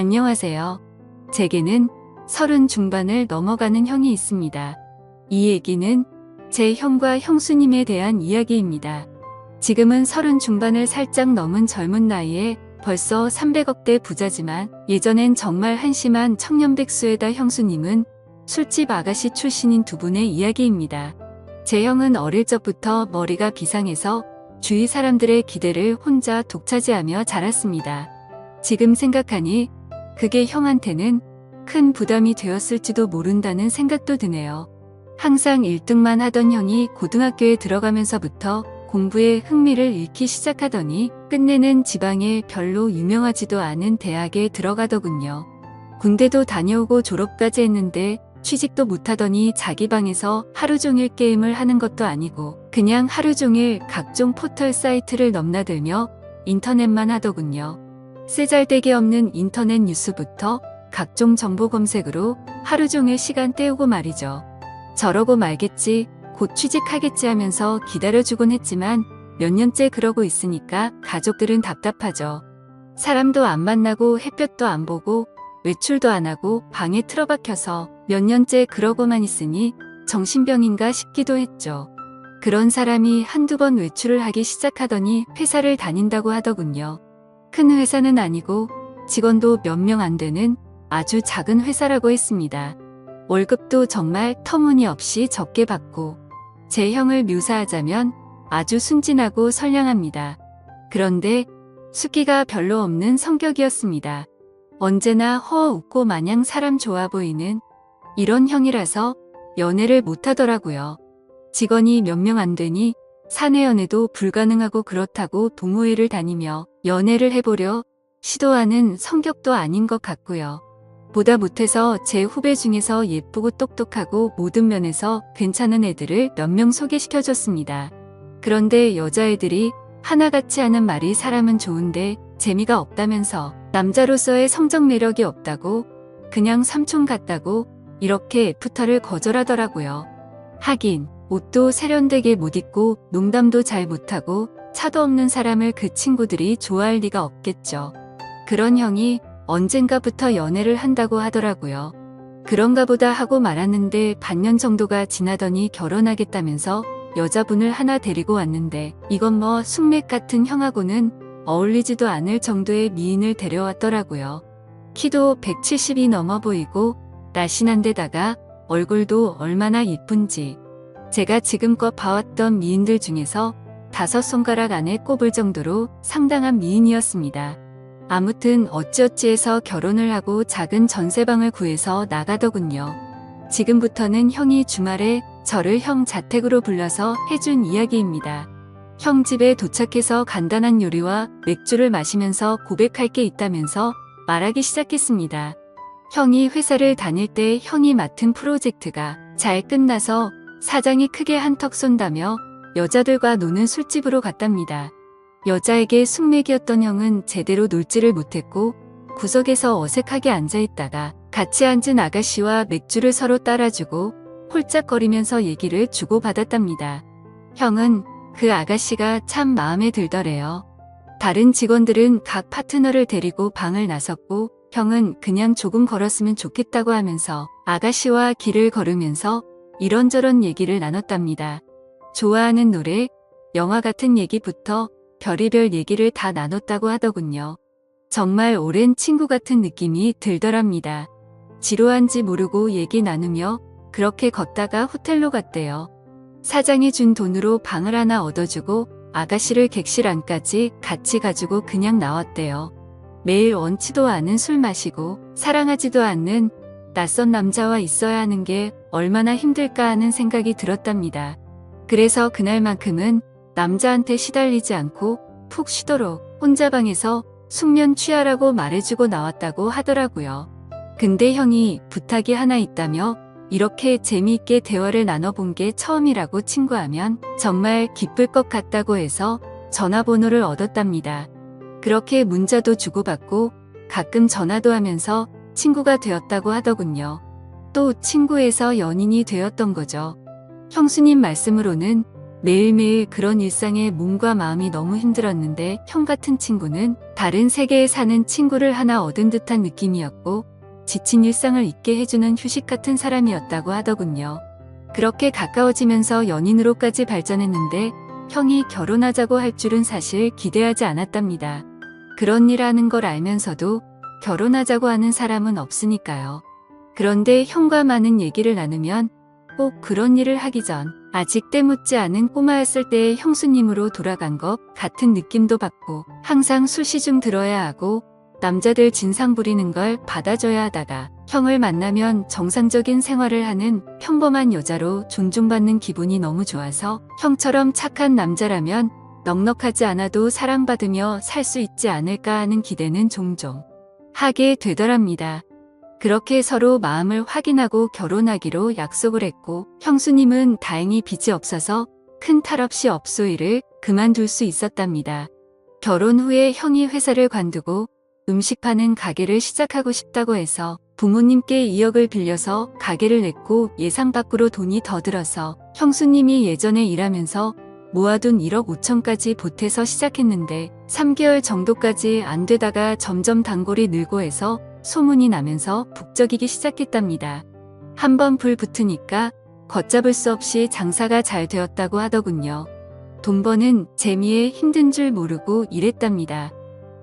안녕하세요. 제게는 30 중반을 넘어가는 형이 있습니다. 이 얘기는 제 형과 형수님에 대한 이야기입니다. 지금은 30 중반을 살짝 넘은 젊은 나이에 벌써 300억대 부자지만 예전엔 정말 한심한 청년백수에다 형수님은 술집 아가씨 출신인 두 분의 이야기입니다. 제 형은 어릴 적부터 머리가 비상해서 주위 사람들의 기대를 혼자 독차지하며 자랐습니다. 지금 생각하니 그게 형한테는 큰 부담이 되었을지도 모른다는 생각도 드네요. 항상 1등만 하던 형이 고등학교에 들어가면서부터 공부에 흥미를 잃기 시작하더니 끝내는 지방에 별로 유명하지도 않은 대학에 들어가더군요. 군대도 다녀오고 졸업까지 했는데 취직도 못하더니 자기 방에서 하루 종일 게임을 하는 것도 아니고 그냥 하루 종일 각종 포털 사이트를 넘나들며 인터넷만 하더군요. 쓰잘데기 없는 인터넷 뉴스부터 각종 정보 검색으로 하루 종일 시간 때우고 말이죠. 저러고 말겠지, 곧 취직하겠지 하면서 기다려주곤 했지만 몇 년째 그러고 있으니까 가족들은 답답하죠. 사람도 안 만나고 햇볕도 안 보고 외출도 안 하고 방에 틀어박혀서 몇 년째 그러고만 있으니 정신병인가 싶기도 했죠. 그런 사람이 한두 번 외출을 하기 시작하더니 회사를 다닌다고 하더군요. 큰 회사는 아니고 직원도 몇 명 안 되는 아주 작은 회사라고 했습니다. 월급도 정말 터무니없이 적게 받고 제 형을 묘사하자면 아주 순진하고 선량합니다. 그런데 숫기가 별로 없는 성격이었습니다. 언제나 웃고 마냥 사람 좋아 보이는 이런 형이라서 연애를 못하더라고요. 직원이 몇 명 안 되니 사내 연애도 불가능하고 그렇다고 동호회를 다니며 연애를 해보려 시도하는 성격도 아닌 것 같고요. 보다 못해서 제 후배 중에서 예쁘고 똑똑하고 모든 면에서 괜찮은 애들을 몇 명 소개시켜줬습니다. 그런데 여자애들이 하나같이 하는 말이 사람은 좋은데 재미가 없다면서 남자로서의 성적 매력이 없다고 그냥 삼촌 같다고 이렇게 애프터를 거절하더라고요. 하긴 옷도 세련되게 못 입고 농담도 잘 못하고 차도 없는 사람을 그 친구들이 좋아할 리가 없겠죠. 그런 형이 언젠가부터 연애를 한다고 하더라고요. 그런가 보다 하고 말았는데 반년 정도가 지나더니 결혼하겠다면서 여자분을 하나 데리고 왔는데 이건 뭐 숙맥 같은 형하고는 어울리지도 않을 정도의 미인을 데려왔더라고요. 키도 170이 넘어 보이고 날씬한 데다가 얼굴도 얼마나 이쁜지 제가 지금껏 봐왔던 미인들 중에서 5손가락 안에 꼽을 정도로 상당한 미인이었습니다. 아무튼 어찌어찌해서 결혼을 하고 작은 전세방을 구해서 나가더군요. 지금부터는 형이 주말에 저를 형 자택으로 불러서 해준 이야기입니다. 형 집에 도착해서 간단한 요리와 맥주를 마시면서 고백할 게 있다면서 말하기 시작했습니다. 형이 회사를 다닐 때 형이 맡은 프로젝트가 잘 끝나서 사장이 크게 한턱 쏜다며 여자들과 노는 술집으로 갔답니다. 여자에게 숙맥이었던 형은 제대로 놀지를 못했고 구석에서 어색하게 앉아있다가 같이 앉은 아가씨와 맥주를 서로 따라주고 홀짝거리면서 얘기를 주고받았답니다. 형은 그 아가씨가 참 마음에 들더래요. 다른 직원들은 각 파트너를 데리고 방을 나섰고 형은 그냥 조금 걸었으면 좋겠다고 하면서 아가씨와 길을 걸으면서 이런저런 얘기를 나눴답니다. 좋아하는 노래, 영화 같은 얘기부터 별의별 얘기를 다 나눴다고 하더군요. 정말 오랜 친구 같은 느낌이 들더랍니다. 지루한지 모르고 얘기 나누며 그렇게 걷다가 호텔로 갔대요. 사장이 준 돈으로 방을 하나 얻어주고 아가씨를 객실 안까지 같이 가지고 그냥 나왔대요. 매일 원치도 않은 술 마시고 사랑하지도 않는 낯선 남자와 있어야 하는 게 얼마나 힘들까 하는 생각이 들었답니다. 그래서 그날만큼은 남자한테 시달리지 않고 푹 쉬도록 혼자 방에서 숙면 취하라고 말해주고 나왔다고 하더라고요. 근데 형이 부탁이 하나 있다며 이렇게 재미있게 대화를 나눠본 게 처음이라고 친구하면 정말 기쁠 것 같다고 해서 전화번호를 얻었답니다. 그렇게 문자도 주고받고 가끔 전화도 하면서 친구가 되었다고 하더군요. 또 친구에서 연인이 되었던 거죠. 형수님 말씀으로는 매일매일 그런 일상에 몸과 마음이 너무 힘들었는데 형 같은 친구는 다른 세계에 사는 친구를 하나 얻은 듯한 느낌이었고 지친 일상을 잊게 해주는 휴식 같은 사람이었다고 하더군요. 그렇게 가까워지면서 연인으로까지 발전했는데 형이 결혼하자고 할 줄은 사실 기대하지 않았답니다. 그런 일 하는 걸 알면서도 결혼하자고 하는 사람은 없으니까요. 그런데 형과 많은 얘기를 나누면 꼭 그런 일을 하기 전 아직 때묻지 않은 꼬마였을 때의 형수님으로 돌아간 것 같은 느낌도 받고 항상 술시중 들어야 하고 남자들 진상 부리는 걸 받아줘야 하다가 형을 만나면 정상적인 생활을 하는 평범한 여자로 존중받는 기분이 너무 좋아서 형처럼 착한 남자라면 넉넉하지 않아도 사랑받으며 살 수 있지 않을까 하는 기대는 종종 하게 되더랍니다. 그렇게 서로 마음을 확인하고 결혼하기로 약속을 했고 형수님은 다행히 빚이 없어서 큰 탈 없이 업소일을 그만둘 수 있었답니다. 결혼 후에 형이 회사를 관두고 음식 파는 가게를 시작하고 싶다고 해서 부모님께 2억을 빌려서 가게를 냈고 예상 밖으로 돈이 더 들어서 형수님이 예전에 일하면서 모아둔 1억 5천까지 보태서 시작했는데 3개월 정도까지 안 되다가 점점 단골이 늘고 해서 소문이 나면서 북적이기 시작했답니다. 한번 불 붙으니까 걷잡을 수 없이 장사가 잘 되었다고 하더군요. 돈 버는 재미에 힘든 줄 모르고 일했답니다.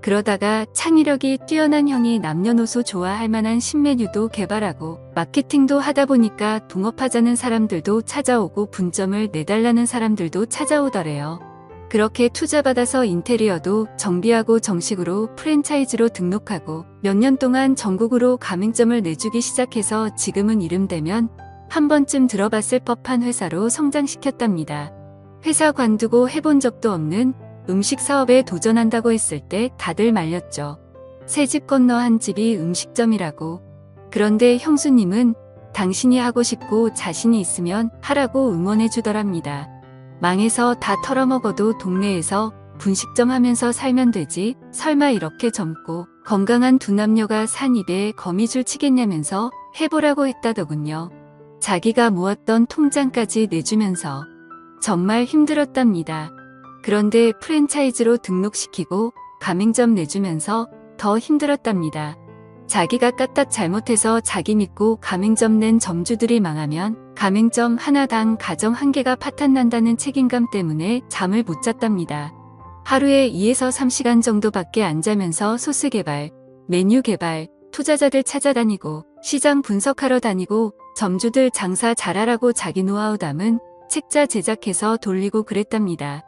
그러다가 창의력이 뛰어난 형이 남녀노소 좋아할 만한 신메뉴도 개발하고 마케팅도 하다 보니까 동업하자는 사람들도 찾아오고 분점을 내달라는 사람들도 찾아오더래요. 그렇게 투자받아서 인테리어도 정비하고 정식으로 프랜차이즈로 등록하고 몇 년 동안 전국으로 가맹점을 내주기 시작해서 지금은 이름 대면 한 번쯤 들어봤을 법한 회사로 성장시켰답니다. 회사 관두고 해본 적도 없는 음식 사업에 도전한다고 했을 때 다들 말렸죠. 새 집 건너 한 집이 음식점이라고. 그런데 형수님은 당신이 하고 싶고 자신이 있으면 하라고 응원해 주더랍니다. 망해서 다 털어먹어도 동네에서 분식점 하면서 살면 되지 설마 이렇게 젊고 건강한 두 남녀가 산 입에 거미줄 치겠냐면서 해보라고 했다더군요. 자기가 모았던 통장까지 내주면서 정말 힘들었답니다. 그런데 프랜차이즈로 등록시키고 가맹점 내주면서 더 힘들었답니다. 자기가 까딱 잘못해서 자기 믿고 가맹점 낸 점주들이 망하면 가맹점 하나당 가정 한 개가 파탄난다는 책임감 때문에 잠을 못 잤답니다. 하루에 2에서 3시간 정도밖에 안 자면서 소스 개발, 메뉴 개발, 투자자들 찾아다니고 시장 분석하러 다니고 점주들 장사 잘하라고 자기 노하우 담은 책자 제작해서 돌리고 그랬답니다.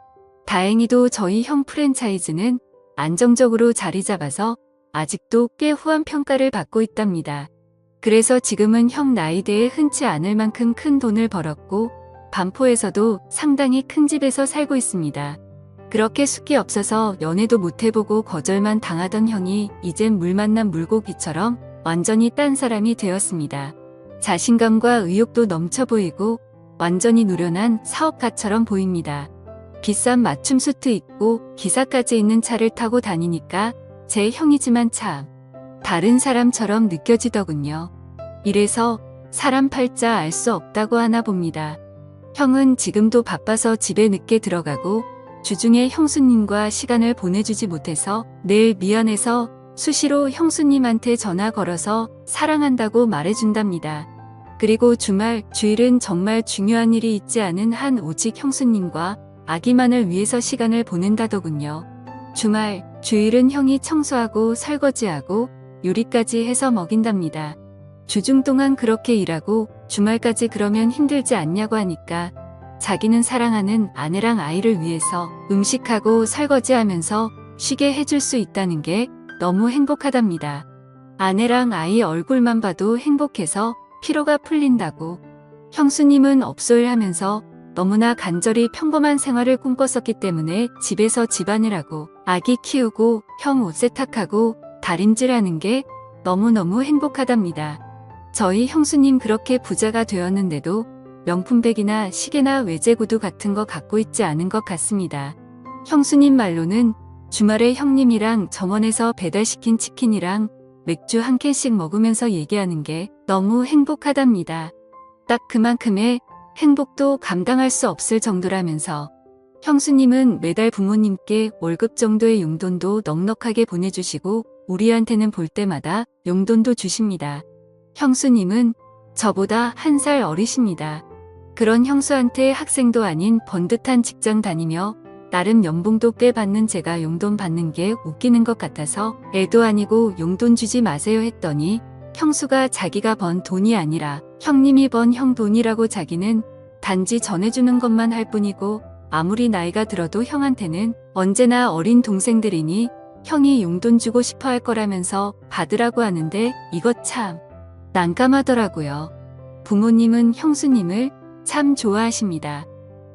다행히도 저희 형 프랜차이즈는 안정적으로 자리 잡아서 아직도 꽤 후한 평가를 받고 있답니다. 그래서 지금은 형 나이대에 흔치 않을 만큼 큰 돈을 벌었고 반포에서도 상당히 큰 집에서 살고 있습니다. 그렇게 숫기 없어서 연애도 못 해보고 거절만 당하던 형이 이젠 물 만난 물고기처럼 완전히 딴 사람이 되었습니다. 자신감과 의욕도 넘쳐 보이고 완전히 노련한 사업가처럼 보입니다. 비싼 맞춤 수트 입고 기사까지 있는 차를 타고 다니니까 제 형이지만 참 다른 사람처럼 느껴지더군요. 이래서 사람 팔자 알 수 없다고 하나 봅니다. 형은 지금도 바빠서 집에 늦게 들어가고 주중에 형수님과 시간을 보내주지 못해서 늘 미안해서 수시로 형수님한테 전화 걸어서 사랑한다고 말해준답니다. 그리고 주말, 주일은 정말 중요한 일이 있지 않은 한 오직 형수님과 아기만을 위해서 시간을 보낸다더군요. 주말, 주일은 형이 청소하고 설거지하고 요리까지 해서 먹인답니다. 주중 동안 그렇게 일하고 주말까지 그러면 힘들지 않냐고 하니까 자기는 사랑하는 아내랑 아이를 위해서 음식하고 설거지하면서 쉬게 해줄 수 있다는 게 너무 행복하답니다. 아내랑 아이 얼굴만 봐도 행복해서 피로가 풀린다고. 형수님은 업소일 하면서 너무나 간절히 평범한 생활을 꿈꿨었기 때문에 집에서 집안일하고 아기 키우고 형 옷 세탁하고 다림질하는 게 너무너무 행복하답니다. 저희 형수님 그렇게 부자가 되었는데도 명품백이나 시계나 외제구두 같은 거 갖고 있지 않은 것 같습니다. 형수님 말로는 주말에 형님이랑 점원에서 배달시킨 치킨이랑 맥주 한 캔씩 먹으면서 얘기하는 게 너무 행복하답니다. 딱 그만큼의 행복도 감당할 수 없을 정도라면서 형수님은 매달 부모님께 월급 정도의 용돈도 넉넉하게 보내주시고 우리한테는 볼 때마다 용돈도 주십니다. 형수님은 저보다 1살 어리십니다. 그런 형수한테 학생도 아닌 번듯한 직장 다니며 나름 연봉도 꽤 받는 제가 용돈 받는 게 웃기는 것 같아서 애도 아니고 용돈 주지 마세요 했더니 형수가 자기가 번 돈이 아니라 형님이 번 형 돈이라고 자기는 단지 전해주는 것만 할 뿐이고 아무리 나이가 들어도 형한테는 언제나 어린 동생들이니 형이 용돈 주고 싶어 할 거라면서 받으라고 하는데 이것 참 난감하더라고요. 부모님은 형수님을 참 좋아하십니다.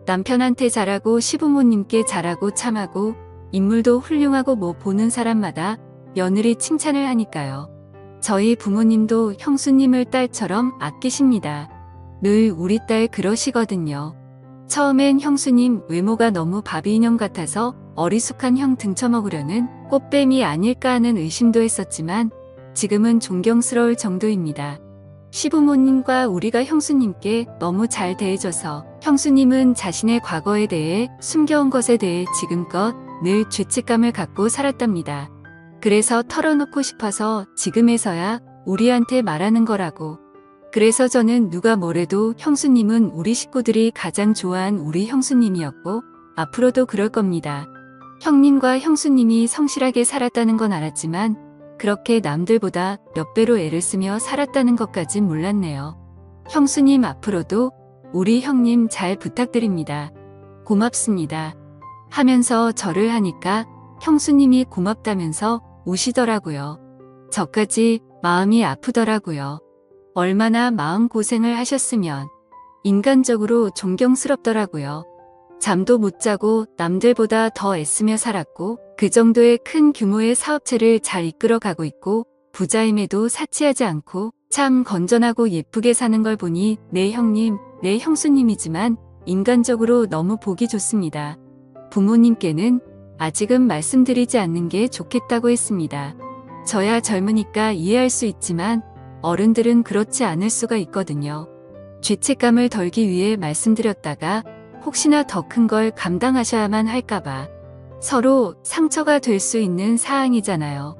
남편한테 잘하고 시부모님께 잘하고 참하고 인물도 훌륭하고 뭐 보는 사람마다 며느리 칭찬을 하니까요. 저희 부모님도 형수님을 딸처럼 아끼십니다. 늘 우리 딸 그러시거든요. 처음엔 형수님 외모가 너무 바비 인형 같아서 어리숙한 형 등쳐먹으려는 꽃뱀이 아닐까 하는 의심도 했었지만 지금은 존경스러울 정도입니다. 시부모님과 우리가 형수님께 너무 잘 대해줘서 형수님은 자신의 과거에 대해 숨겨온 것에 대해 지금껏 늘 죄책감을 갖고 살았답니다. 그래서 털어놓고 싶어서 지금에서야 우리한테 말하는 거라고. 그래서 저는 누가 뭐래도 형수님은 우리 식구들이 가장 좋아한 우리 형수님이었고 앞으로도 그럴 겁니다. 형님과 형수님이 성실하게 살았다는 건 알았지만 그렇게 남들보다 몇 배로 애를 쓰며 살았다는 것까진 몰랐네요. 형수님 앞으로도 우리 형님 잘 부탁드립니다. 고맙습니다. 하면서 절을 하니까 형수님이 고맙다면서 우시더라고요. 저까지 마음이 아프더라고요. 얼마나 마음고생을 하셨으면 인간적으로 존경스럽더라고요. 잠도 못 자고 남들보다 더 애쓰며 살았고 그 정도의 큰 규모의 사업체를 잘 이끌어가고 있고 부자임에도 사치하지 않고 참 건전하고 예쁘게 사는 걸 보니 내 형님, 내 형수님이지만 인간적으로 너무 보기 좋습니다. 부모님께는 아직은 말씀드리지 않는 게 좋겠다고 했습니다. 저야 젊으니까 이해할 수 있지만 어른들은 그렇지 않을 수가 있거든요. 죄책감을 덜기 위해 말씀드렸다가 혹시나 더 큰 걸 감당하셔야만 할까봐 서로 상처가 될 수 있는 사항이잖아요.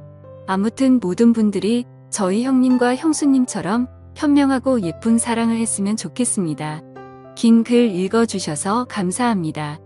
아무튼 모든 분들이 저희 형님과 형수님처럼 현명하고 예쁜 사랑을 했으면 좋겠습니다. 긴 글 읽어주셔서 감사합니다.